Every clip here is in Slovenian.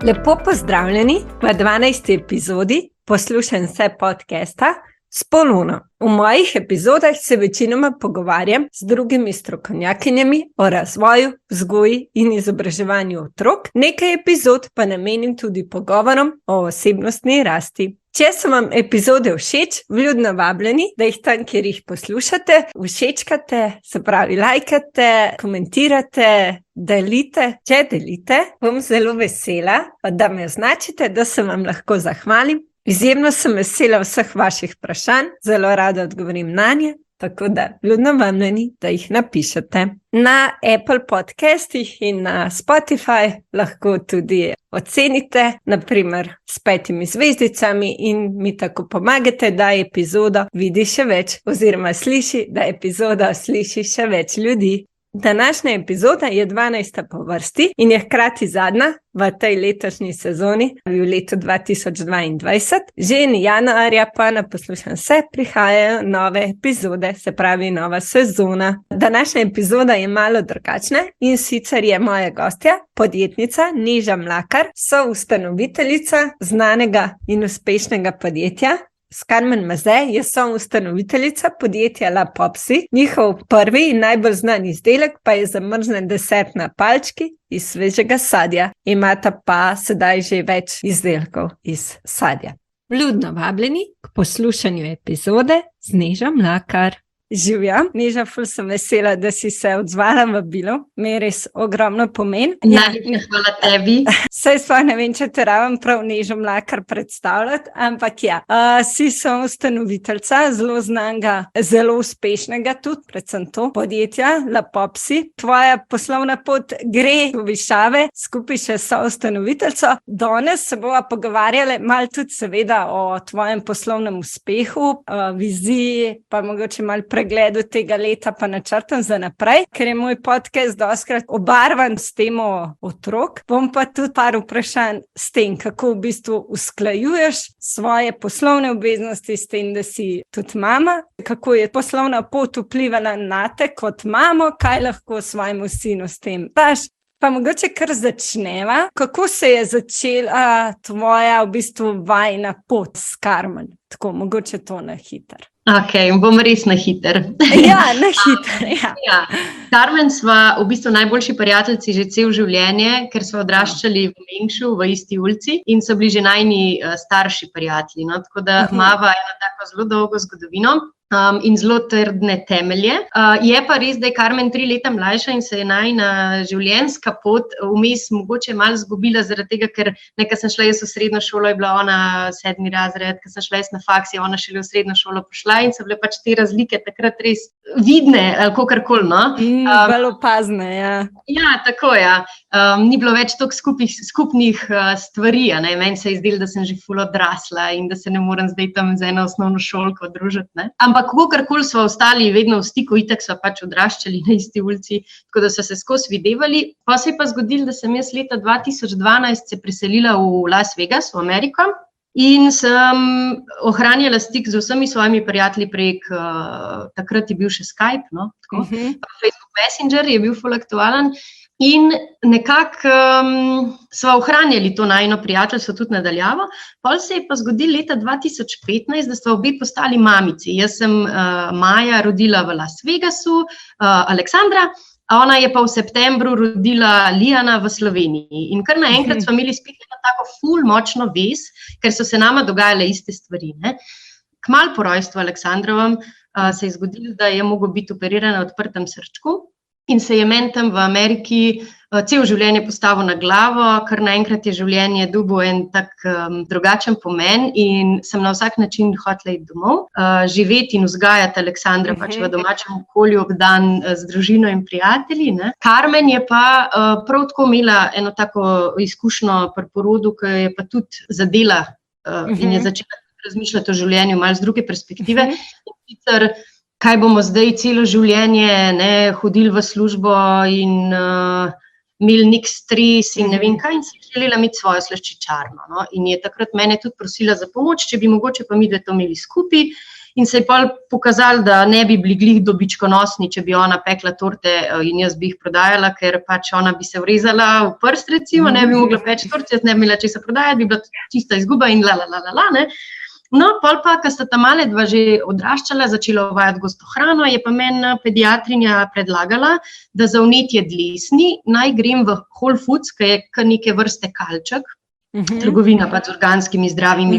Lepo pozdravljeni v 12. epizodi Poslušam se podcasta s Poluno. V mojih epizodah se večinoma pogovarjam z drugimi strokovnjakinjami o razvoju, vzgoji in izobraževanju otrok, nekaj epizod pa namenim tudi pogovorom o osebnostni rasti. Če so vam epizode všeč, vljudno vabljeni, da jih tam, kjer jih poslušate, všečkate, se pravi lajkate, komentirate, delite. Če delite, bom zelo vesela, da me označite, da se vam lahko zahvalim. Izjemno sem vesela vseh vaših vprašanj, zelo rada odgovorim nanje, tako da vljudno vabljeni, da jih napišete. Na Apple podcastih in na Spotify lahko tudi ocenite, naprimer s 5 zvezdicami in mi tako pomagate, da epizodo vidi še več oziroma sliši, da epizodo sliši še več ljudi. Današnja epizoda je 12. po vrsti in je hkrati zadnja v tej letošnji sezoni, v letu 2022. Že januarja pa na Poslušam se prihajajo nove epizode, se pravi nova sezona. Današnja epizoda je malo drugačna in sicer je moja gostja, podjetnica Neža Mlakar, soustanoviteljica znanega in uspešnega podjetja Carmen Maze, je soustanoviteljica podjetja La Popsi. Njihov prvi in najbolj znan izdelek pa je zamrznen desert na palčki iz svežega sadja. Imata pa sedaj že več izdelkov iz sadja. Vljudno vabljeni k poslušanju epizode z Nežo Mlakar. Živja, Neža, ful sem vesela, da si se odzvala v vabilo. Mi je res ogromno pomen. Hvala tebi. Saj sploh ne vem, če te rabim prav Nežo Mlakar predstavljati, ampak ja. Si soustanoviteljica zelo znanga, zelo uspešnega tudi, predvsem to, podjetja La Popsi. Tvoja poslovna pot gre v višave, skupaj še soustanoviteljico. Danes se bova pogovarjali malo tudi seveda o tvojem poslovnem uspehu, viziji, pa mogoče malo pregledu tega leta pa načrtom za naprej, ker je moj podcast dostikrat obarvan s temo otrok. Bom pa tudi par vprašanj s tem, kako v bistvu usklajuješ svoje poslovne obveznosti s tem, da si tudi mama, kako je poslovna pot vplivala na te kot mamo, kaj lahko svojemu sinu s tem daš. Pa mogoče kar začneva. Kako se je začela tvoja v bistvu vajina pot s Carmen? Tako, mogoče to na hiter. Ok, bom res na hiter. Ja, na hiter, ja. Ja. Carmen sva v bistvu najboljši prijateljici že cel življenje, ker sva odraščali v Mengšu, v isti ulici in so bili že najini starši prijatelji. No? Tako da imava eno tako zelo dolgo zgodovino. In zelo trdne temelje. Je pa res, da je Carmen 3 leta mlajša in se je najina življenjska pot vmes mogoče malo zgubila zaradi tega, ker nekaj sem šla jaz v srednjo šolo, je bila ona 7. razred, ko sem šla jaz na faks, je ona šele v srednjo šolo prišla in so bile pač te razlike takrat res vidne, kakorkoli, no. Bolj opazne, ja. Ja, tako, ja. Ni bilo več toliko skupnih stvari, ne. Meni se je zdelo, da sem že ful odrasla in da se ne morem zdaj tam z eno osnovno šolko družiti, ne. Ampak kakorkoli smo ostali vedno v stiku, itak smo pač odraščali na isti ulici, tako da so se skozi videvali. Pa se je pa zgodilo, da sem jaz leta 2012 se preselila v Las Vegas, v Ameriko, in sem ohranjala stik z vsemi svojimi prijatelji prek, takrat je bil še Skype, no, tako, Facebook Messenger je bil ful aktualen. In nekako sva ohranjali to najino prijateljstvo tudi nadaljavo. Pol se je pa zgodilo leta 2015, da sva obe postali mamici. Jaz sem maja rodila v Las Vegasu, Aleksandra, a ona je pa v septembru rodila Lijana v Sloveniji. In kar naenkrat sva imeli spet eno tako ful močno vez, ker so se nama dogajale iste stvari, ne. Kmalu po rojstvu Aleksandrovem se je zgodilo, da je mogel biti operiran na odprtem srčku. In se je meni tam v Ameriki cel življenje postavil na glavo, ker naenkrat je življenje dobil en tak drugačen pomen in sem na vsak način hotela iti domov, živeti in vzgajati Aleksandra pač v domačem okolju, obdan z družino in prijatelji, ne. Carmen je pa prav tako imela eno tako izkušnjo pri porodu, ki je pa tudi zadela in je začela razmišljati o življenju malo z druge perspektive. In sicer kaj bomo zdaj celo življenje, ne, hodili v službo in imeli nek stres in ne vem kaj, in si želela imeti svojo slaščičarno. No? In je takrat mene tudi prosila za pomoč, če bi mogoče pa midve to imeli skupaj. in se je pol pokazalo, da ne bi bili glih dobičkonosni, če bi ona pekla torte in jaz bi jih prodajala, ker pač ona bi se vrezala v prst, recimo, ne bi mogla peči torte, jaz ne bi imela česa prodajati, bi bila čista izguba in ne. No, pol pa, ko sta ta male dva že odraščala, začela uvajati gosto hrano, je pa meni pediatrinja predlagala, da za vnetje dlesni naj grem v Whole Foods, ki je kar neke vrste kalček, trgovina pa z organskimi, zdravimi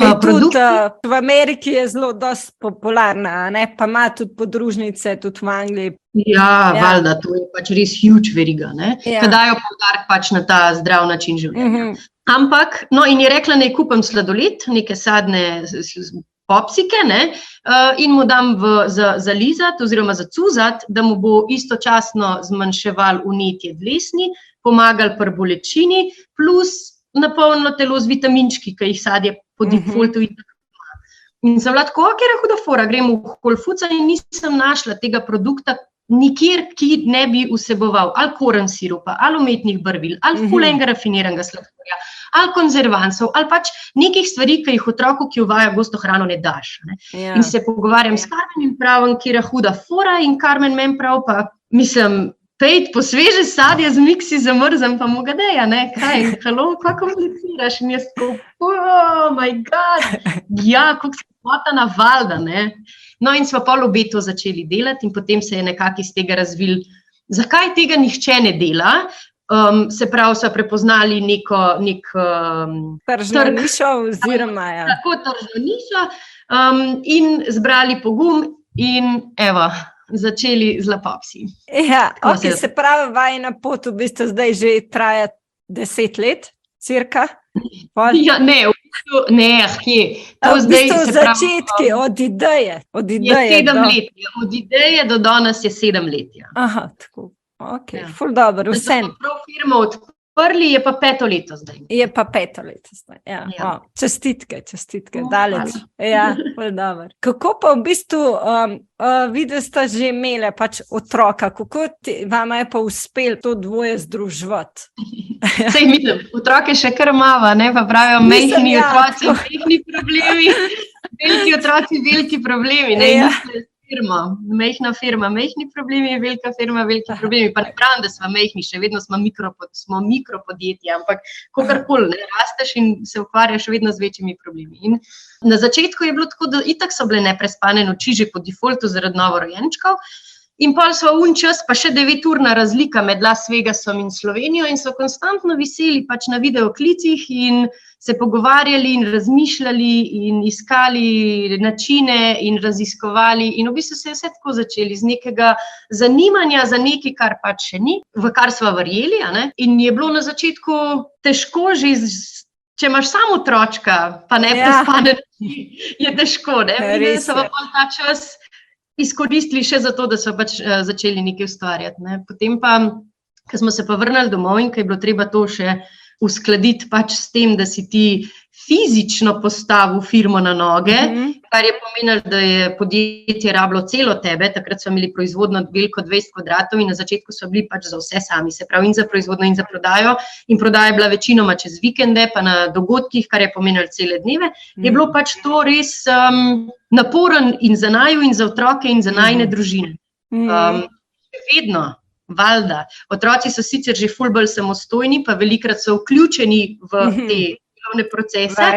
Tudi v Ameriki je zelo dosti popularna, ne? Pa ima tudi podružnice, tudi v Angliji. Ja, valjda, to je pač res huge veriga, ne? Ka dajo poudarek pač na ta zdrav način življenja. Ampak, no, in je rekla, naj kupim sladoled, neke sadne popsike, ne, in mu dam za lizati oziroma za cuzati, da mu bo istočasno zmanjševal vnetje dlesni, pomagal pri bolečini, plus napolnilo telo z vitaminčki, ki jih sadje po defaultu ima. In sem bila tako, kjer je huda fora, grem v Whole Foods in nisem našla tega produkta nikjer, ki ne bi vseboval ali koren sirupa, ali umetnih barvil, ali ful enega rafiniranega sladkorja, ali konzervansov, ali pač nekih stvari, ki jih otroku, ki uvaja gosto hrano, ne daš. Ne? In se pogovarjam s Carmen in pravim, kjer je huda fora, in Carmen meni prav pa, mislim, pejt po sveže sadje z miksi zamrzem, pa mu ga deja, ne, kaj, halo, kako kompliciraš, in jaz tako, oh my god, ja, kako se motana valda, ne. No, in smo pol obe to začeli delati in potem se je nekako iz tega razvil, zakaj tega nihče ne dela, se pravi, so prepoznali nek tržno nišo oziroma, ja. Tako tržno nišo in zbrali pogum in evo, začeli z Lapopsi. Ja, ok, se pravi, vajina pot v bistvu zdaj že traja 10 let, cirka? Ja, ne, kje. V bistvu začetki, od ideje. Je 7 let, od ideje do danes je 7 let. Ja. Aha, tako, ok, ful dobro, vsem. Da so prav firmo odprli, je pa 5 leto zdaj. Je pa 5 leto zdaj, ja. Ja. Čestitke, daleč. Ja, ful dobro. Kako pa v bistvu, videli ste že imele pač otroka, kako vama je pa uspel to dvoje združevati? Sej mislim, otroke še kar mava, ne, pa pravijo, mehni otroci, mehni problemi, veliki otroci, veliki problemi, ne, mehna firma, mehni problemi, velika firma, veliki problemi, pa ne pravim, da smo mehni, še vedno smo mikropodjetja, ampak kakorkoli, ne, rasteš in se ukvarjaš vedno z večjimi problemi. In na začetku je bilo tako, da itak so bile neprespane noči že po defaultu zaradi novorojenčkov, in pol so čas, pa še 9-urna razlika med Las Vegasom in Slovenijo in so konstantno viseli pač na videoklicih in se pogovarjali in razmišljali in iskali načine in raziskovali in v bistvu se je vse tako začeli z nekega zanimanja za nekaj, kar pač še ni, v kar sva verjeli, a ne? In je bilo na začetku težko že, če imaš samo otročka, pa ne prespane noči, je težko, ne? In so pa ta čas izkoristili še za to, da so pač začeli nekaj ustvarjati. Ne. Potem pa, ko smo se pa vrnili domov in ko je bilo treba to še uskladiti pač s tem, da si ti fizično postavil firmo na noge, kar je pomenilo, da je podjetje rabilo celo tebe, takrat so imeli proizvodno veliko 20 kvadratov in na začetku so bili pač za vse sami, se pravi in za proizvodno in za prodajo in prodaja je bila večinoma čez vikende, pa na dogodkih, kar je pomenilo cele dneve, je bilo pač to res naporen in za naju in za otroke in za najine družine. Vedno, valjda, otroci so sicer že ful bolj samostojni, pa velikrat so vključeni v te delovne procese.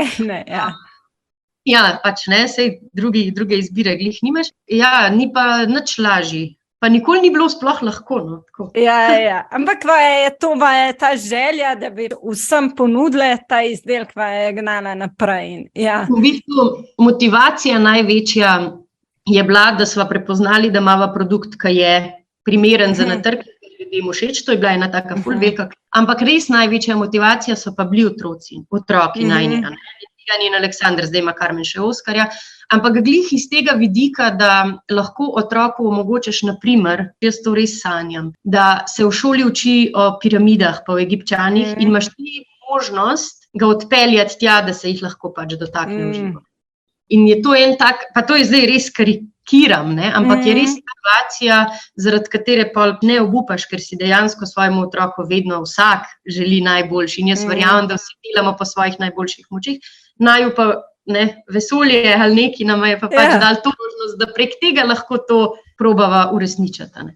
Ja, pač ne, sej druge izbire glih nimaš. Ja, ni pa nič lažji. Pa nikoli ni bilo sploh lahko, no. Ja, ampak je ta želja, da bi vsem ponudile ta izdelek, je gnala naprej. Ja. V bistvu motivacija največja je bila, da sva prepoznali, da imava produkt, ki je primeren za na trg, ki je ljudem všeč, to je bila ena taka ful velika. Ampak res največja motivacija so pa bili otroki najni, Jan in Aleksandr, zdaj ima Carmen še Oskarja, ampak glih iz tega vidika, da lahko otroku omogočaš, na primer, jaz to res sanjam, da se v šoli uči o piramidah pa o Egipčanih in imaš ti možnost ga odpeljati tja, da se jih lahko pač dotakne v živo. In je to en tak, pa to je zdaj res karikiram, ne, ampak je res situacija, zaradi katere pa ne obupaš, ker si dejansko svojemu otroku vedno vsak želi najboljši in jaz verjamem, da vsi delamo po svojih najboljših močeh. Naju pa vesolje ali neki nam je pa pač dal to možnost, da prek tega lahko to probava uresničiti.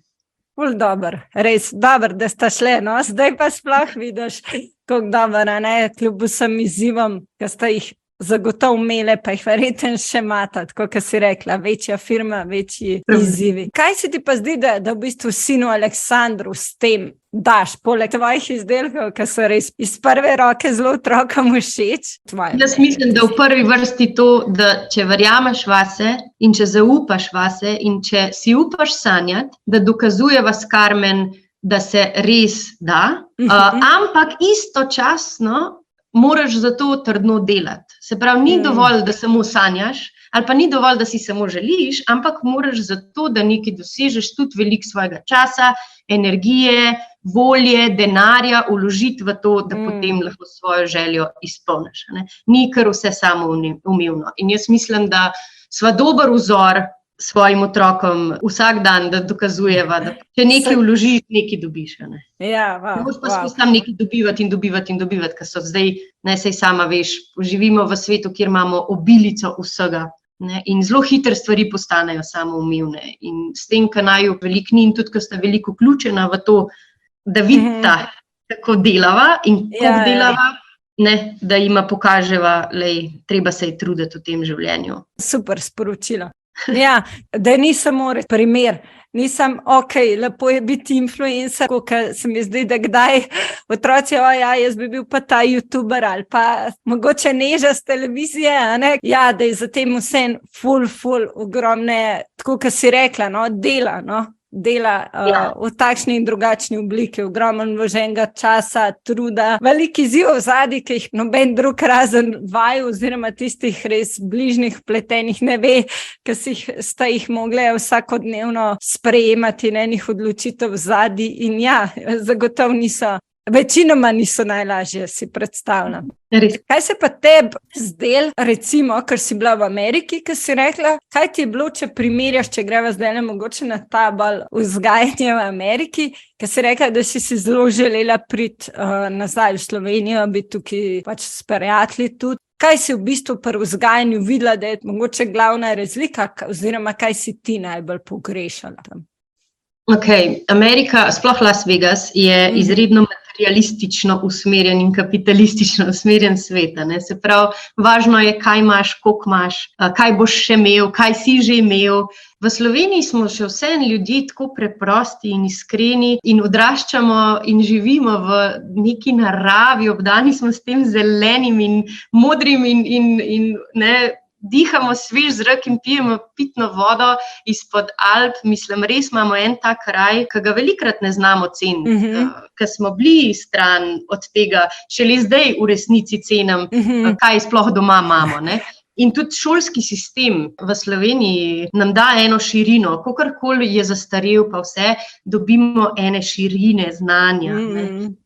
Ful dober, res dober, da sta šle, no, zdaj pa sploh vidiš, kako dober, kljub vsem izzivom, ki sta jih zagotovo imele, pa jih verjetno še imata, tako kot si rekla, večja firma, večji izzivi. Kaj se ti pa zdi, da v bistvu sinu Aleksandru s tem daš, poleg tvojih izdelkov, ki so res iz prve roke zelo otrokom všeč? Jaz mislim, da v prvi vrsti to, da če verjameš vase in če zaupaš vase in če si upaš sanjati, da dokazujeva s Karmen, da se res da, ampak istočasno moraš za to trdno delati. Se pravi, ni dovolj, da samo sanjaš, ali pa ni dovolj, da si samo želiš, ampak moraš za to, da nekaj dosežeš, tudi veliko svojega časa, energije, volje, denarja vložiti v to, da potem lahko svojo željo izpolniš. Ni kar vse samoumevno. In jaz mislim, da sva dober vzor svojim otrokom vsak dan, da dokazujeva, da če nekaj vložiš, nekaj dobiš. Ja, moraš pa skozi tam nekaj dobivati, ker so zdaj, sej sama veš, živimo v svetu, kjer imamo obilico vsega. In zelo hitro stvari postanejo samoumevne. In s tem, ker naju veliko ni in tudi, ker sta veliko vključena v to, da vidita, kako delava in koliko delava, da jima pokaževa, treba se je truditi v tem življenju. Super sporočilo. Ja, da ni samo primer, nisem, lepo je biti influencer, ker se mi zdi, da kdaj otroci, jaz bi bil pa ta youtuber ali pa mogoče Neža s televizije, ja, da je za tem vse ful, ogromne, tako kot si rekla, dela v takšni in drugačni obliki, ogromno vloženega časa, truda, veliki izziv zadnji, ki jih noben drug razen vaju oziroma tistih res bližnjih vpletenih ne ve, ki sta jih mogli vsakodnevno sprejemati enih odločitev zadnji in zagotovo večinoma niso najlažje, si predstavljam. Kaj se pa tebi zdel, recimo, ker si bila v Ameriki, ki si rekla, kaj ti je bilo, če primerjaš, če greva zdaj mogoče na ta bolj vzgajanje v Ameriki, ker si rekla, da si zelo želela priti nazaj v Slovenijo, biti tukaj pač s prijatelji tudi. Kaj si v bistvu pri vzgajanju videla, da je mogoče glavna razlika, oziroma kaj si ti najbolj pogrešala tam? Amerika, sploh Las Vegas, je izredno materialistično usmerjen in kapitalistično usmerjen svet. Se pravi, važno je, kaj imaš, koliko imaš, kaj boš še imel, kaj si že imel. V Sloveniji smo še vseeno ljudje tako preprosti in iskreni in odraščamo in živimo v neki naravi, obdani smo s tem zelenim in modrim in dihamo svež zrak in pijemo pitno vodo izpod Alp. Mislim, res imamo en tak kraj, ki ga velikrat ne znamo ceniti, ker smo bili stran od tega, šele zdaj v resnici cenim, kaj sploh doma imamo. In tudi šolski sistem v Sloveniji nam da eno širino, kakorkoli je zastarel, pa vse, dobimo ene širine znanja.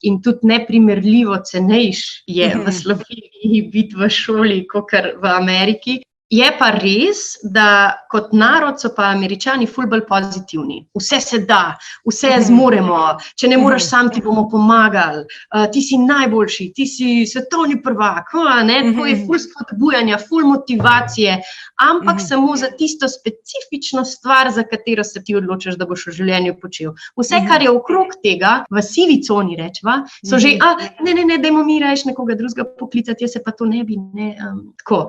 In tudi neprimerljivo cenejš je v Sloveniji biti v šoli, kakor v Ameriki. Je pa res, da kot narod so pa Američani ful bolj pozitivni. Vse se da, vse zmoremo, če ne moreš sam, ti bomo pomagali, ti si najboljši, ti si svetovni prvak, tako je ful spodbujanja, ful motivacije, ampak samo za tisto specifično stvar, za katero se ti odločaš, da boš v življenju počel. Vse, kar je okrog tega, v sivi coni rečva, so že, ne, dajmo mi reči nekoga drugega poklicati, jaz se pa to ne bi, tako.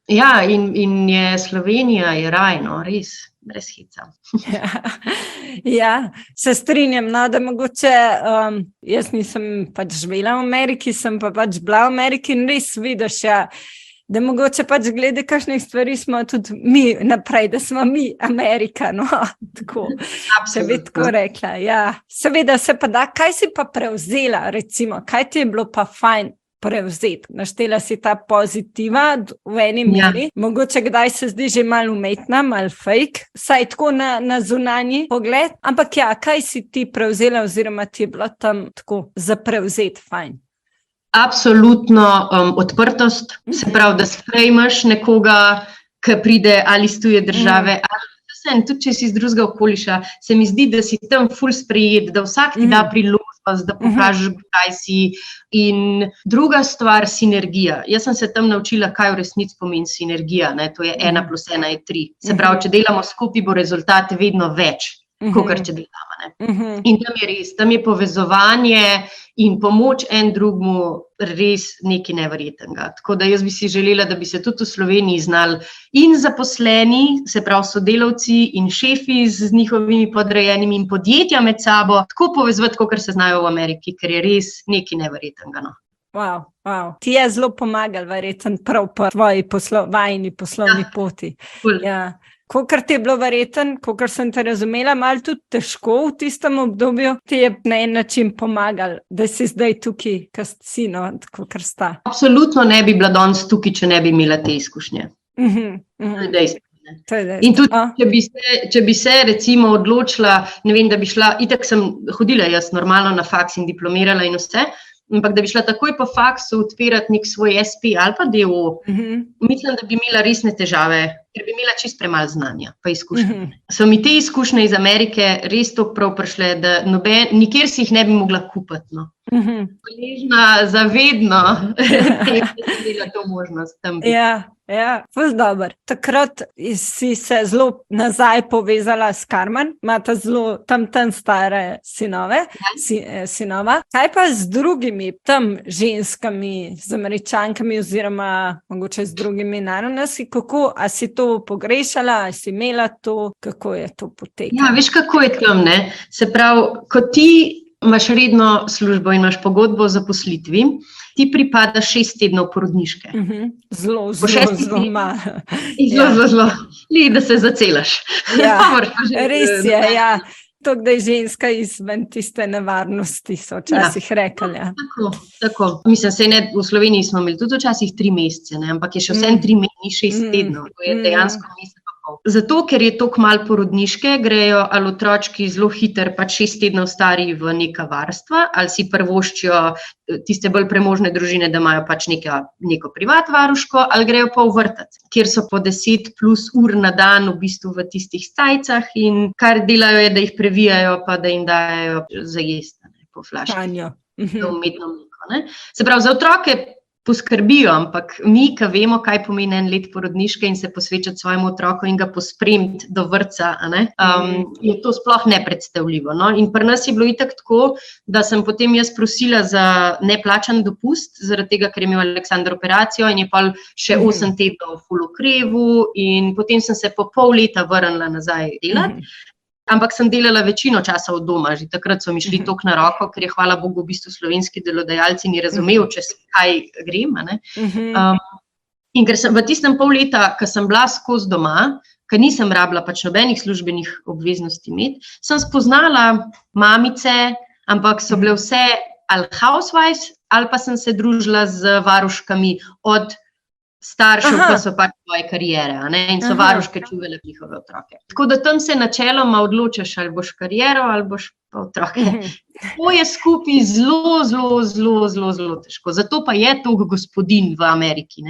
In je Slovenija je raj, res, brez hica. Ja, se strinjam, da mogoče, jaz nisem pač živela v Ameriki, sem pa pač bila v Ameriki in res vidiš, da mogoče pač glede kakšnih stvari smo tudi mi naprej, da smo mi Amerika, tako, če bi tako rekla, seveda se pa da, kaj si pa prevzela, recimo, kaj ti je bilo pa fajn prevzeti, naštela si ta pozitiva v eni meri, mogoče kdaj se zdi že malo umetna, malo fake, saj tako na zunanji pogled, ampak kaj si ti prevzela oziroma ti je bilo tam tako za prevzeti fajn? Absolutno odprtost, se pravi, da sprejmeš nekoga, ki pride ali iz tuje države, ali tudi če si iz drugega okoliša, se mi zdi, da si tam ful sprejet, da vsak ti da priložnost, da pokažeš, kaj si. In druga stvar, sinergija. Jaz sem se tam naučila, kaj v resnici pomeni sinergija. Ne? To je 1 + 1 je 3. Se pravi, če delamo skupaj, bo rezultat vedno več, kakor če delamo. Ne? In tam je res, tam je povezovanje in pomoč en drugmu res nekaj neverjetnega. Tako da jaz bi si želela, da bi se tudi v Sloveniji znali in zaposleni, se pravi sodelavci in šefi z njihovimi podrejenimi in podjetja med sabo, tako povezovati, kot se znajo v Ameriki, ker je res nekaj neverjetnega. No. Wow. Ti je zelo pomagal, verjetno prav po tvoji vajini poslovni poti. Cool. Ja. Kakor ti je bilo verjetno, kakor sem te razumela, malo tudi težko v tistem obdobju, ti je na en način pomagal, da si zdaj tukaj, kar si, no, kakor sta. Absolutno ne bi bila danes tukaj, če ne bi imela te izkušnje. To je dejstvo. In tudi, če bi se recimo odločila, ne vem, da bi šla, itak sem hodila jaz normalno na faks in diplomirala in vse, ampak da bi šla takoj po faksu odpirati nek svoj SP ali pa DO, mislim, da bi imela resne težave, ker bi imela čist premalo znanja pa izkušnje. So mi te izkušnje iz Amerike res toliko prav prišle, da nikjer si jih ne bi mogla kupiti. No. Hvaležna zavedno, da je imela to možnost tam biti. Ja, ful dobro. Takrat si se zelo nazaj povezala s Carmen, imata zelo tam stare sinova. Kaj pa z drugimi tam ženskami, z Američankami oziroma mogoče z drugimi narodnosti, a si to pogrešala, a si imela to, kako je to potekalo? Ja, veš, kako je tam, ne? Se pravi, ko ti imaš redno službo in imaš pogodbo o zaposlitvi, ti pripada 6 tednov porodniške. Zelo malo. Zelo. Da se zacelaš. Ja, res je, ja. To, da je ženska izven tiste nevarnosti, so včasih rekli. Ja. Tako. Mislim, v Sloveniji smo imeli tudi včasih 3 mesece, ne? Ampak je še vsem 3 meseci, 6 tednov. To je dejansko mesec. Zato, ker je toliko malo porodniške, grejo ali otročki zelo hiter, 6 tednov stari v neka varstva, ali si prvoščijo tiste bolj premožne družine, da imajo neko privat varuško, ali grejo pa v vrtec, kjer so po 10+ ur na dan v bistvu v tistih stajcah in kar delajo je, da jih previjajo, pa da jim dajo za jesti po flaški. To umetno mleko. Ne? Se pravi, za otroke poskrbijo, ampak mi, ki vemo, kaj pomeni 1 let porodniške in se posvečati svojemu otroku in ga pospremiti do vrtca, je to sploh nepredstavljivo. No? In pri nas je bilo itak tako, da sem potem jaz prosila za neplačan dopust, zaradi tega, ker je imel Aleksandar operacijo in je pa še 8 tednov ful okrevu in potem sem se po pol leta vrnila nazaj delati. Ampak sem delala večino časa od doma, že takrat so mi šli toliko na roko, ker je, hvala Bogu, v bistvu slovenski delodajalci ni razumel, čez kaj grem. In ker sem v tistem pol leta, ko sem bila skozi doma, ker nisem rabila nobenih službenih obveznosti imeti, sem spoznala mamice, ampak so bile vse ali housewives, ali pa sem se družila z varuškami od staršev, pa so svoje karijere, in so varuške čuvale njihove otroke. Tako da tam se načeloma odločaš, ali boš kariero, ali boš pa otroke. To je skupaj zelo težko. Zato pa je toliko gospodinj v Ameriki.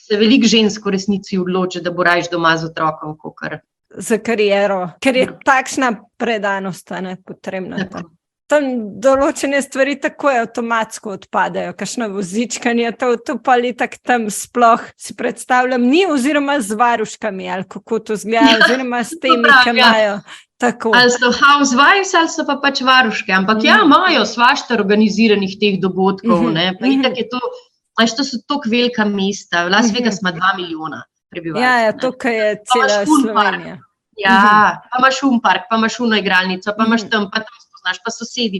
Se veliko žensk v resnici odloči, da bo rajš doma z otrokom, kakor za kariero, ker je takšna predanost potrebna. Tam določene stvari tako avtomatsko odpadajo, kakšno vozičkanje, to pa ali tak tam sploh si predstavljam, ni oziroma z varuškami, ali kako to zgleda, oziroma s temi, ki imajo tako. Ali so housewives, ali so pa varuške, ampak imajo svašta organiziranih teh dogodkov, pa itak je to, to so toliko velika mesta, v Las Vegas ima 2 milijona prebivalcev. Ja, tukaj je cela Slovenija. Ja, pa imaš park, pa imaš igralnico, pa imaš tam, pa znaš, pa sosedi,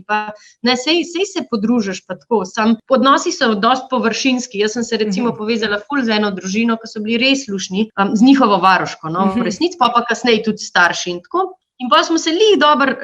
sej se podružiš, pa tako, odnosi so dosti površinski, jaz sem se recimo povezala ful z eno družino, ki so bili res lušni, z njihovo varuško, v resnici, pa kasneje tudi starši in tako. In pa smo se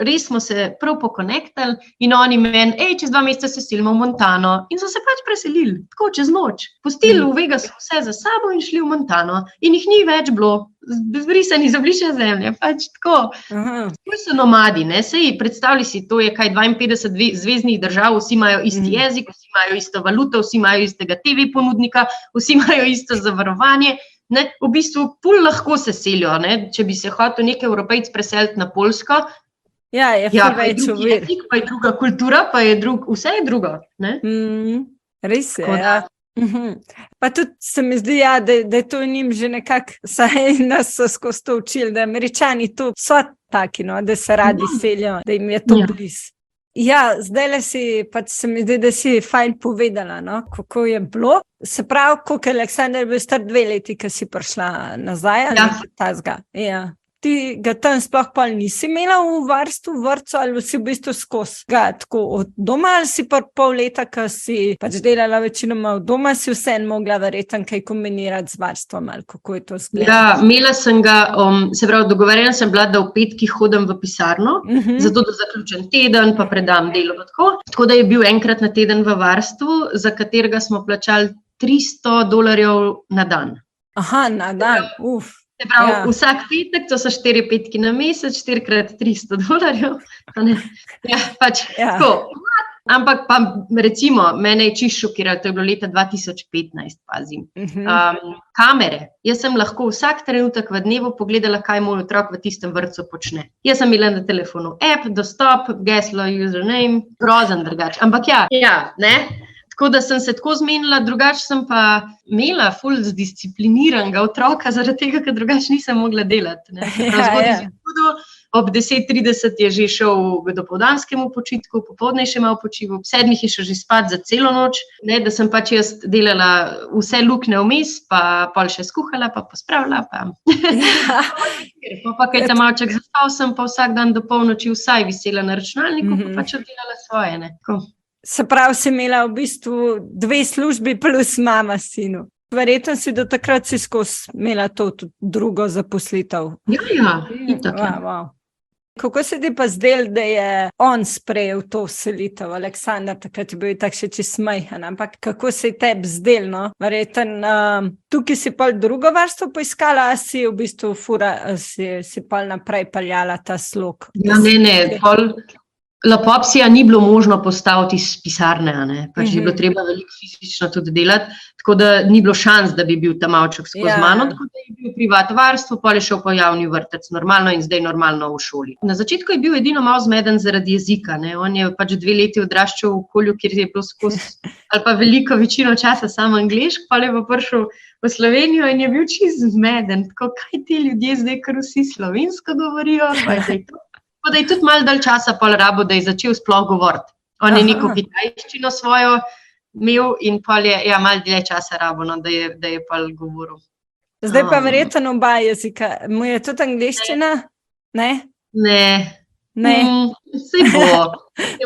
res smo se prav pokonektali in oni meni, čez 2 meseca se selimo v Montano in so se preselili, tako čez noč. Pustili v Vegasu vse za sabo in šli v Montano in jih ni več bilo, zbrisani z obličja zemlje, tako. Tako so nomadi, sej predstavljaj si, to je 52 zveznih držav, vsi imajo isti jezik, vsi imajo isto valuto, vsi imajo istega TV ponudnika, vsi imajo isto zavarovanje. V bistvu pol lahko se selijo, če bi se hotel nek Evropejc preseliti na Poljsko, Ja, je Ja, ful pa je več drug ovir. jezik, pa je druga kultura, pa je vse je drugo. Ne? Res je, Tako da- ja. Pa tudi se mi zdi, ja, da je to njim že nekako, saj nas so skozi to učili, da Američani to so taki, no, da se radi selijo, da jim je to Ja. blizu. Ja, zdajle pač se mi zdi, da si fajn povedala, no, kako je bilo. Se pravi, koliko je Aleksandar bil star 2 leti, ko si prišla nazaj, ali Ja. nekaj takega. Ja. Ti ga tam sploh pol nisi imela v varstvu, v vrtcu, ali si v bistvu skozi ga tako od doma, ali si pol leta, ko si pač delala večinoma od doma, si vseeno mogla verjetno kaj kombinirati z varstvom, ali kako je to izgledalo? Ja, imela sem ga, se pravi, dogovorjena sem bila, da v petkih hodim v pisarno, zato da zaključim teden, pa predam delo. Tako da je bil enkrat na teden v varstvu, za katerega smo plačali $300 na dan. Aha, na dan, Se pravi, Ja. vsak petek, to so 4 petki na mesec, 4x $300. Ja, pač Ja. tako. Ampak pa recimo, mene je čisto šokiralo, to je bilo leta 2015, pazim. Kamere. Jaz sem lahko vsak trenutek v dnevu pogledala, kaj moj otrok v tistem vrtcu počne. Jaz sem imela na telefonu app, dostop, geslo, username, grozen drugače. Ampak ja, ne. Tako da sem se tako zmenila, drugače sem pa imela ful zdiscipliniranega otroka, zaradi tega, ker drugače nisem mogla delati. Zgodaj se zgodil, ob 10:30 je že šel k dopoldanskemu počitku, popoldne še malo počival, ob 7 je šel že spat za celo noč, ne, da sem pač jaz delala vse luknje vmes, pa pol še skuhala, pa pospravila. Pa kaj ta malček zaspal, sem pa vsak dan do polnoči vsaj visela na računalniku, pa pač oddelala svoje. Ne. Se pravi, si imela v bistvu 2 službi plus mama sinu. Verjetno si do takrat si skozi imela to tudi drugo zaposlitev. Ja, itak. Wow. Kako se ti pa zdelo, da je on sprejel to selitev, Aleksandar, takrat je bil tak še čist majhen, ampak kako se je tebi zdelo, no? Verjetno tukaj si pol drugo varstvo poiskala, a si v bistvu si pol naprej peljala ta slog? Ja, ne, pol Lapopsija ni bilo možno postaviti iz pisarne, pač je bilo treba veliko fizično tudi delati, tako da ni bilo šans, da bi bil ta malček skozi mano, tako da je bil privat varstvo, pol je šel po javni vrtec normalno in zdaj normalno v šoli. Na začetku je bil edino malo zmeden zaradi jezika, ne, on je pač 2 leti odraščal v okolju, kjer je bilo skozi, ali pa veliko večino časa samo angleško, pol je pa prišel v Slovenijo in je bil čisto zmeden, tako kaj ti ljudje zdaj, kar vsi slovensko govorijo, pa je zdaj to. Tako da je tudi malo dalj časa pol rabo, da je začel sploh govoriti. On je neko kitajščino svojo imel in pol je malo dlje časa rabo, no, da je pol govoril. Zdaj pa verjetno oba jezika. Mu je tudi angleščina? Ne? Ne. Saj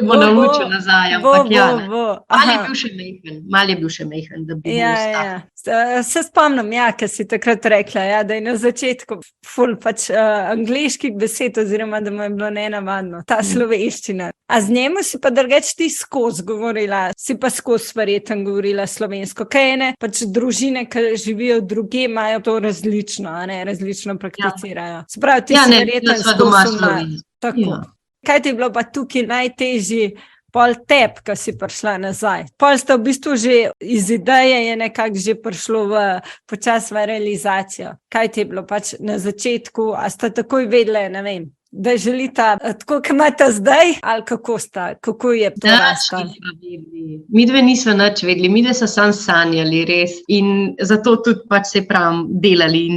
bo naučil nazaj, ampak mal je bil še mejhen, da bi bil ostal. Se spomnim, ker si takrat rekla, da je na začetku ful pač angleških besed, oziroma da mu je bilo nenavadno, ta slovenščina. A z njemu si pa drugače ti skozi govorila, si pa skozi verjetno govorila slovensko. Kaj ne, pač družine, ki živijo druge, imajo to različno, različno prakticirajo. Se pravi, ti si verjetno skozi tako. Kaj ti je bilo pa tukaj najtežji pol tep, ko si prišla nazaj? Pol sta v bistvu že iz ideje je nekako že prišlo počas v realizacijo. Kaj ti je bilo pač na začetku, a sta takoj vedela, ne vem, da želita tako, kot imata zdaj, ali kako je to nastalo? Midve nismo nič vedeli, midve so samo sanjali, res. In zato tudi pač se pravim, delali.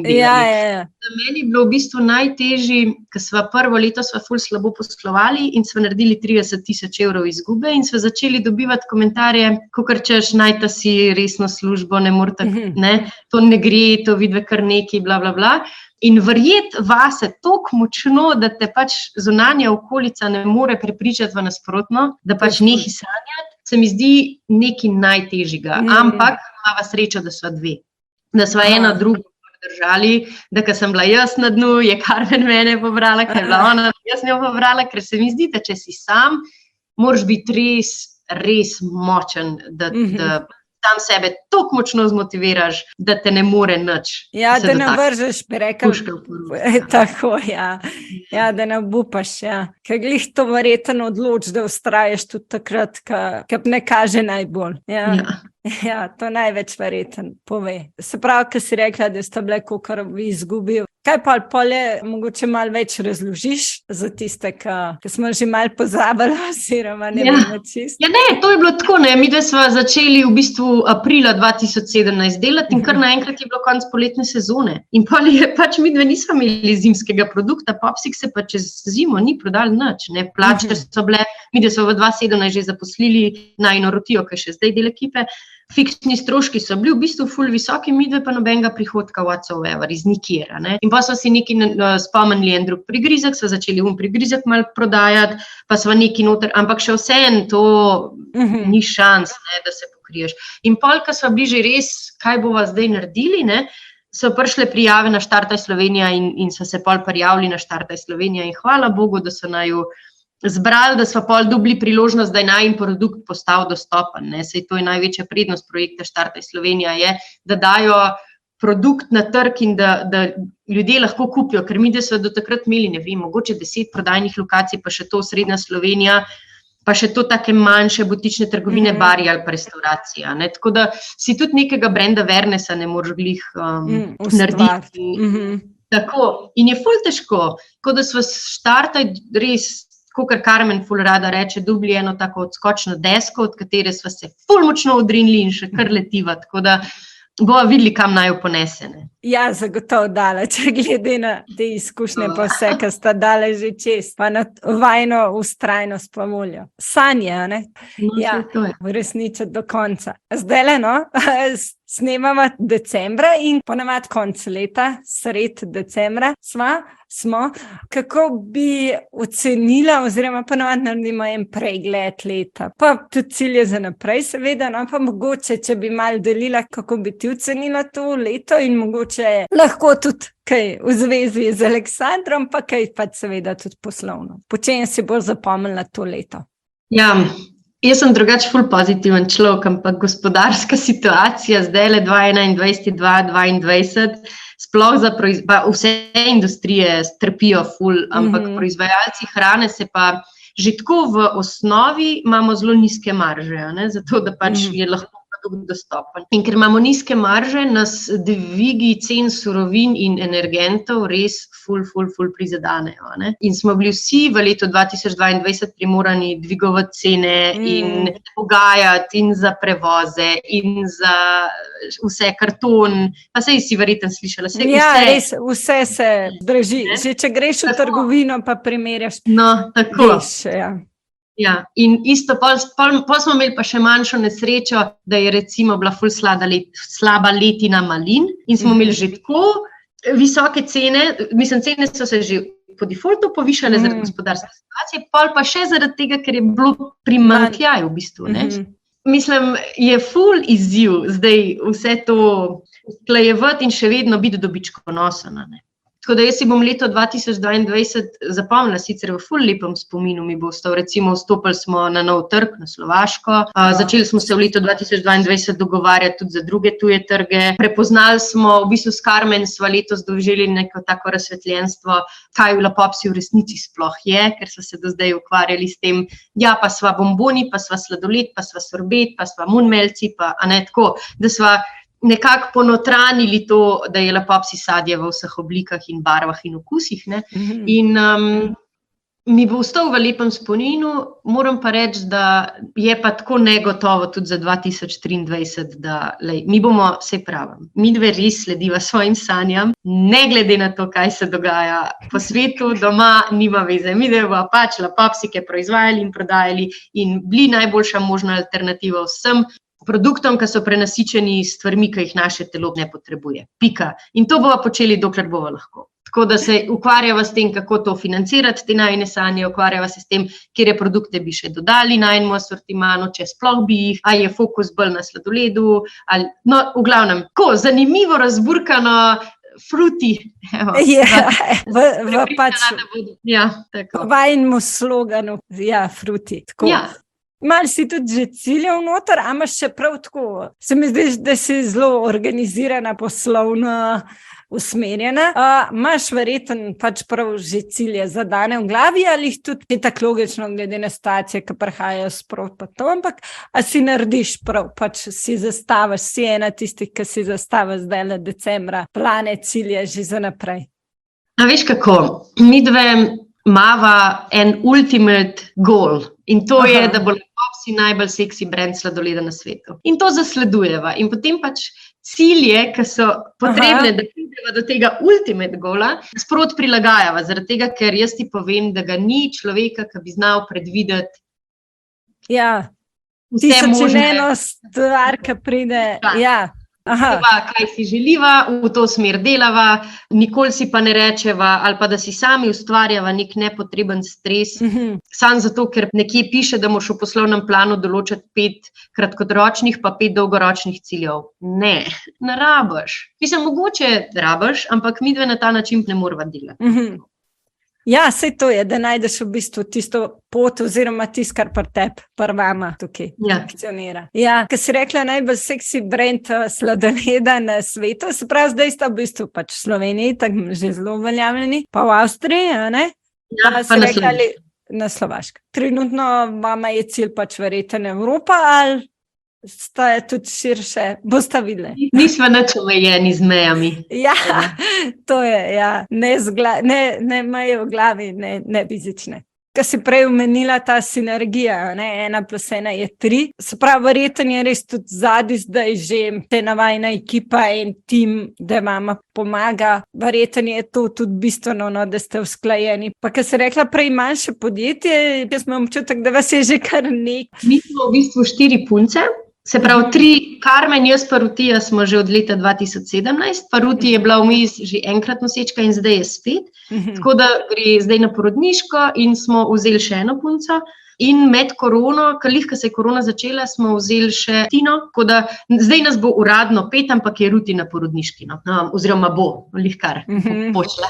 Ja. Za meni je bilo v bistvu najtežji, ker sva prvo leto ful slabo poslovali in sva naredili 30,000 izgube in sva začeli dobivati komentarje, kakor češ, najta si resno službo, ne more tako, ne, to ne gre, to vidve kar neki, bla, bla, bla. In verjeti vase toliko močno, da te pač zunanja okolica ne more prepričati v nasprotno, da pač nehi sanjati, se mi zdi nekaj najtežjega. Ampak imava srečo, da sva 2. Da sva ena drugo držali, da ko sem bila jaz na dnu, je Karmen mene pobrala, ker je bila ona, jaz njo pobrala, ker se mi zdi, da če si sam, moraš biti res močen, da tam sebe toliko močno zmotiviraš, da te ne more nič. Ja, da ne vržeš, bi rekel. Tako, ja. Ja, da ne obupaš, ja. Ker glih to verjetno odloči, da vztraješ tudi takrat, ko ne kaže najbolj. Ja, to največ verjetno pove. Se pravi, ko si rekla, da sta bile kakor v izgubi, Kaj pa polje, mogoče malo več razložiš za tiste, ki smo že malo pozabili, oziroma ne vemo čisto? Ja, ne, to je bilo tako, ne. Mi smo začeli v bistvu aprila 2017 delati in kar naenkrat je bilo konec poletne sezone. In polje pač mi dve nismo imeli zimskega produkta, Popsik se pa čez zimo ni prodal nič, ne. Plače so bile, mi da smo v 2017 že zaposlili najino Rotijo, ki je še zdaj del ekipe. Fiksni stroški so bili v bistvu ful visoki, mi dve pa nobenega prihodka whatsoever, iz nikjera, ne. In pa smo si nekaj spomnili en drug prigrizek, smo začeli prigrizek malo prodajati, pa smo nekaj noter, ampak še vseeno to ni šans, ne, da se pokriješ. In pol, ko smo bili že res, kaj bova zdaj naredili, ne, so prišle prijave na Štartaj Slovenija in so se pol prijavili na Štartaj Slovenija in hvala Bogu, da so naju zbrali, da smo pol dobili priložnost, da je najin produkt postal dostopen, ne. Saj to je največja prednost projekta Štartaj Slovenija je, da dajo produkt na trg in da ljudje lahko kupijo, ker mi da so do takrat imeli, ne vem, mogoče 10 prodajnih lokacij, pa še to srednja Slovenija, pa še to take manjše butične trgovine, bari ali pa restauracija, ne. Tako da si tudi nekega brand awarenessa ne moreš glih narediti. Tako. In je ful težko, ko da smo Štartaj res, kakor Karmen ful rada reče, dobili eno tako odskočno desko, od katere sva se ful močno odrinili in še kar letiva, tako da bova videli, kam naj jo ponese, ne. Ja, zagotovo daleč, glede na te izkušnje pa vse, ki sta daleč že čez, pa na vajno vztrajnost pa voljo. Sanje, ne? Ja, uresničiti do konca. Zdajle, no, snemamo decembra in ponavadi konec leta, sred decembra smo, kako bi ocenila, oziroma ponavadi naredimo en pregled leta, pa tudi cilje za naprej, seveda, no, pa mogoče, če bi malo delila, kako bi ti ocenila to leto in mogoče lahko tudi kaj v zvezi z Aleksandrom, pa kaj pa seveda tudi poslovno. Po čem si bolj zapomnila to leto? Ja, jaz sem drugače ful pozitiven človek, ampak gospodarska situacija zdajle 2021-2022, sploh za vse industrije trpijo ful, ampak proizvajalci hrane se pa že tako v osnovi imamo zelo nizke marže, ne, zato da pač je lahko dostopen. In ker imamo nizke marže, nas dvigi cen surovin in energentov res ful prizadenejo, ne. In smo bili vsi v letu 2022 primorani dvigovati cene in pogajati in za prevoze in za vse karton, pa saj si verjetno slišala. Res, vse se draži. Že če greš v trgovino, pa primerjaš. No, tako. Veš, ja. Ja, in isto, pol smo imeli pa še manjšo nesrečo, da je recimo bila ful slaba letina malin in smo imeli že tako visoke cene, mislim, cene so se že po defaultu povišale zaradi gospodarske situacije, pol pa še zaradi tega, ker je bilo primanjkljaj v bistvu, ne. Mislim, je ful izziv zdaj vse to usklajevati in še vedno biti dobičkonosen, ne. Tako da jaz si bom leto 2022 zapomnila, sicer v ful lepem spominu mi bo ostal, recimo vstopili smo na nov trg, na Slovaško, začeli smo se v letu 2022 dogovarjati tudi za druge tuje trge, prepoznali smo, v bistvu s Karmen sva letos doživeli neko tako razsvetljenstvo, kaj v Popsi v resnici sploh je, ker sva se do zdaj ukvarjali s tem, ja, pa sva bomboni, pa sva sladoled, pa sva sorbet, pa sva munmelci, pa, a ne, tako, da sva nekako ponotranili to, da je Popsi sadje v vseh oblikah in barvah in okusih, ne. In mi bo ostal v lepem spominu, moram pa reči, da je pa tako negotovo tudi za 2023, da mi bomo, saj pravim, mi dve res slediva svojim sanjam, ne glede na to, kaj se dogaja po svetu, doma nima veze. Mi dve bomo pač Popsike proizvajali in prodajali in bili najboljša možna alternativa vsem produktom, ki so prenasičeni s stvarmi, ki jih naše telo ne potrebuje. Pika. In to bova počeli, dokler bova lahko. Tako da se ukvarjava s tem, kako to financirati, te najine sanje, ukvarjava se s tem, kjer produkte bi še dodali najinemu asortimanu, če sploh bi jih, ali je fokus bolj na sladoledu, ali, no, v glavnem, ko zanimivo razburkano, fruti. V pač vajnemu sloganu, ja, fruti. Tako. Ja. Malo si tudi že ciljev noter, a imaš še prav tako, se mi zdi, da si zelo organizirana, poslovno usmerjena. Imaš verjetno pač prav že cilje zadane v glavi ali jih tudi je tako logično glede na situacije, ki prihajajo sprot pa to, ampak a si narediš prav, pač si zastaviš, si ena tistih, ki si zastaviš zdaj decembra, plane, cilje že za naprej? A veš kako, midve mava en ultimate goal in to je, da bo Pepsi najbolj seksi brand sladoleda na svetu. In to zasledujeva. In potem pač cilje, ki so potrebne, da prideva do tega ultimate goala, sprot prilagajava, zaradi tega, ker jaz ti povem, da ga ni človeka, ki bi znal predvideti vse možne. Stvar, ki pride. Kaj si želiva, v to smer delava, nikoli si pa ne rečeva ali pa da si sami ustvarjava nek nepotreben stres, samo zato, ker nekje piše, da moraš v poslovnem planu določiti 5 kratkoročnih pa 5 dolgoročnih ciljev. Ne rabiš. Mislim, mogoče rabiš, ampak midve na ta način ne morava delati. Ja, saj to je, da najdeš v bistvu tisto pot oziroma tisto, kar pri tebi, pri vama tukaj funkcionira. Ja, ker si rekla najbolj seksi brand sladoleda na svetu, se pravi, zdaj sta v bistvu pač v Sloveniji, tako že zelo uveljavljeni, pa v Avstriji, ne? Ja, pa na Slovaškem. Na Slovaškem. Trenutno vama je cilj pač verjetno Evropa ali sta tudi širše, boste videli. Nisva nič omejeni z mejami. Ja, to je, ne meje v glavi, ne fizične. Kar si prej omenila ta sinergija, 1+1 je 3. Se pravi, verjetno je res tudi zadnji zdaj že te navajna ekipa in tim, da vama pomaga. Verjetno je to tudi bistveno, da ste usklajeni. Pa kar si rekla prej manjše podjetje, jaz imam občutek, da vas je že kar nekaj. Mi smo v bistvu 4 punce. Se pravi, 3, Karmen, jaz pa Rutija smo že od leta 2017, pa Ruti je bila vmes že enkrat nosečka in zdaj je spet, tako da gre zdaj na porodniško in smo vzeli še eno punco in med korono, ko se je korona začela, smo vzeli še Tino, tako da zdaj nas bo uradno 5, ampak je Ruti na porodniški, oziroma bo, lihkar počela.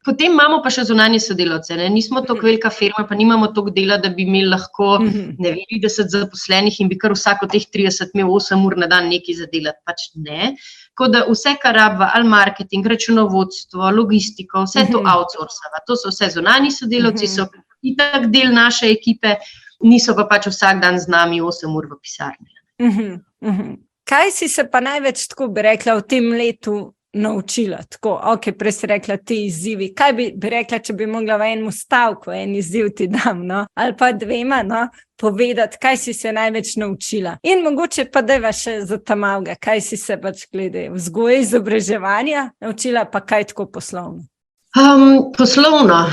Potem imamo pa še zunanje sodelavce, nismo tako velika firma, pa nimamo toliko dela, da bi imeli lahko 30 zaposlenih in bi kar vsak od teh 30 imel 8 ur na dan nekaj za delati, pač ne. Tako da vse, kar rabva, ali marketing, računovodstvo, logistiko, vse to outsourcava. To so vse zunanji sodelavci, so itak del naše ekipe, niso pa pač vsak dan z nami 8 ur v pisarni. Kaj si se pa največ, tako bi rekla, v tem letu naučila, tako, prej si rekla ti izzivi, kaj bi rekla, če bi mogla v enem stavku en izziv ti dam, ali pa 2, povedati, kaj si se največ naučila. In mogoče pa dajva še za ta malega, kaj si se pač glede vzgoje, izobraževanja naučila, pa kaj tako poslovno. Poslovno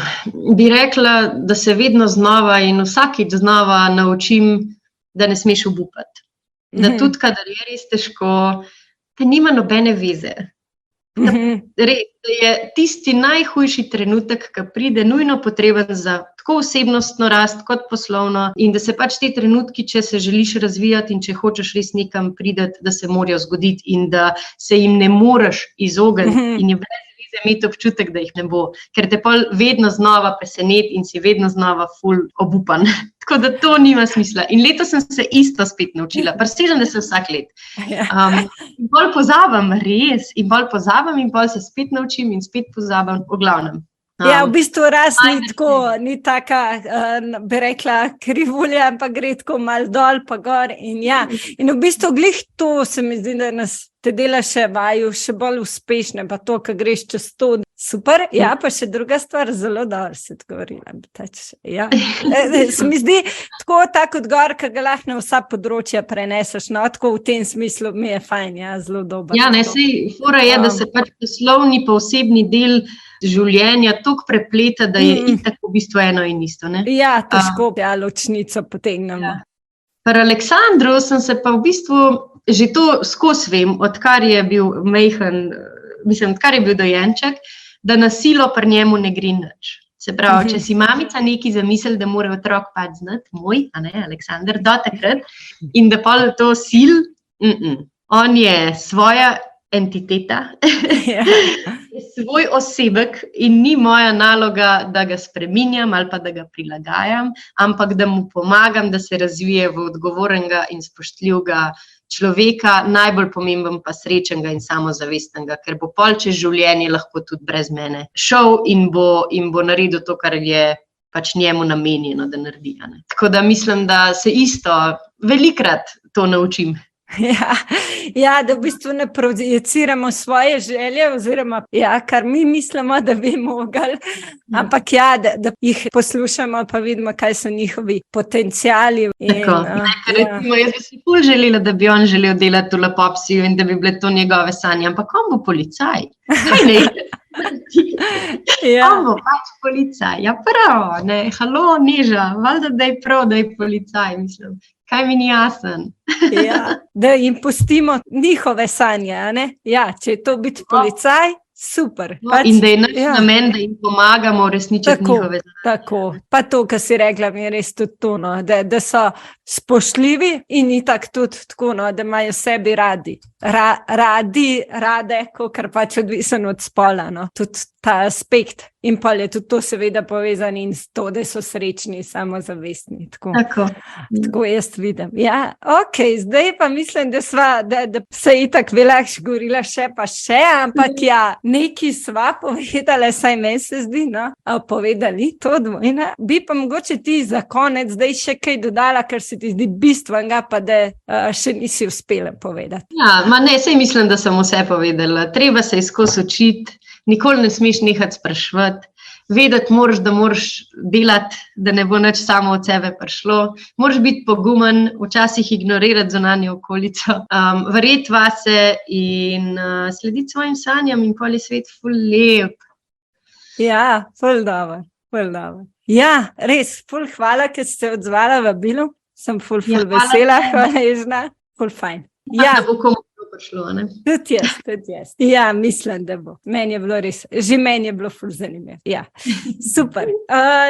bi rekla, da se vedno znova in vsakič znova naučim, da ne smeš obupati. Da tudi, kadar je res težko, da nima nobene veze. Da je tisti najhujši trenutek, ki pride, nujno potreben za tako osebnostno rast kot poslovno in da se pač te trenutki, če se želiš razvijati in če hočeš res nekam prideti, da se morajo zgoditi in da se jim ne moreš izogniti in je brez veze imeti občutek, da jih ne bo, ker te pol vedno znova preseneti in si vedno znova ful obupan. Tako da to nima smisla. In letos sem se isto spet naučila, presežem, da se vsak let. In bolj pozabim, res, in bolj pozabim in bolj se spet naučim in spet pozabim, v glavnem. Ja, v bistvu rast ni tako, ni taka, bi rekla, krivulja, ampak gre tako mal dol pa gor in in v bistvu glih to se mi zdi, da nas te dela še vaju, še bolj uspešne, pa to, ko greš čez to, super, pa še druga stvar, zelo dobro se odgovorila. Se mi zdi tako odgovor, ki ga lahko na vsa področja preneseš, tako v tem smislu mi je fajn, zelo dober. Ja, sej, fora je, da se pač poslovni pa osebni del življenja toliko prepleta, da je itak v bistvu eno in isto, ne? Ja, težko ločnico potegnemo. Pri Aleksandru sem se pa v bistvu že to skozi vem, odkar je bil majhen, odkar je bil dojenček, da na silo pri njemu ne gre nič. Se pravi, če si mamica nekaj zamisli, da mora otrok pač znati, moj, Aleksander, do takrat, in da pa to sil, on je svoja entiteta, svoj osebek in ni moja naloga, da ga spreminjam ali pa da ga prilagajam, ampak da mu pomagam, da se razvije v odgovornega in spoštljivega človeka, najbolj pomemben pa srečnega in samozavestnega, ker bo pol čez življenje lahko tudi brez mene šel in bo naredil to, kar je pač njemu namenjeno, da naredi. Tako da mislim, da se isto velikrat to naučim. Ja, da v bistvu ne projiciramo svoje želje, oziroma kar mi mislimo, da bi mogli, ampak da jih poslušamo, pa vidimo, kaj so njihovi potenciali. Recimo, jaz bi si ful želela, da bi on želel delati v Lepopsiju in da bi bile to njegove sanje, ampak on bo policaj. Kaj ne? On bo pač policaj. Ja, prav, ne, halo, Neža, valjda, da je prav, da je policaj, mislim. Kaj mi ni jasen? Da jim pustimo njihove sanje, a ne? Ja, če je to biti policaj, super. In da je naš namen, da jim pomagamo uresničiti njihove sanje. Tako, pa to, kar si rekla, mi je res tudi to, no, da so spoštljivi in itak tudi tako, no, da imajo sebi radi. Rade, kar pač odvisen od spola, no, tudi ta aspekt. In pa je tudi to seveda povezano in s to, da so srečni, samozavestni. Tako jaz vidim. Ja, ok, zdaj pa mislim, da se itak bi lahko govorila še, ampak nekaj sva povedala, saj meni se zdi, no, povedali to dvojna. Bi pa mogoče ti za konec zdaj še kaj dodala, kar se ti zdi bistvenega, pa da še nisi uspela povedati. Saj mislim, da sem vse povedala. Treba se skozi učiti. Nikoli ne smeš nehati spraševati, vedeti moraš, da moraš delati, da ne bo nič samo od sebe prišlo. Moraš biti pogumen, včasih ignorirati zunanjo okolico, verjeti vase in slediti svojim sanjam in pol je svet ful lep. Ja, ful dobro. Ja, res, ful hvala, ker ste odzvala vabilu. Sem ful vesela, hvaležna, ful fajn. Da bo komu prišlo, ne? Tudi jaz. Ja, mislim, da bo. Meni je bilo res, že meni je bilo ful zanimivo. Ja, super.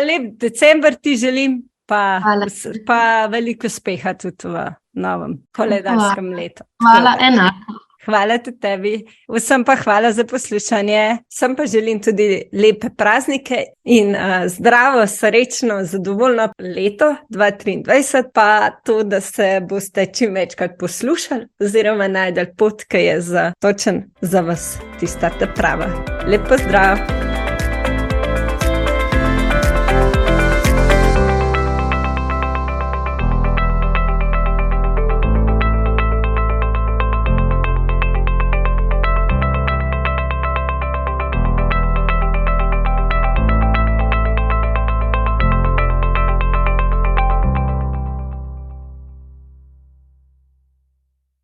Lep december ti želim, pa veliko uspeha tudi v novem koledarskem letu. Hvala, enako. Hvala tudi tebi. Vsem pa hvala za poslušanje. Vsem pa želim tudi lepe praznike in zdravo, srečno, zadovoljno leto 2023, pa to, da se boste čim večkrat poslušali oziroma najdeli pot, ki je točen za vas, tista ta prava. Lep pozdrav!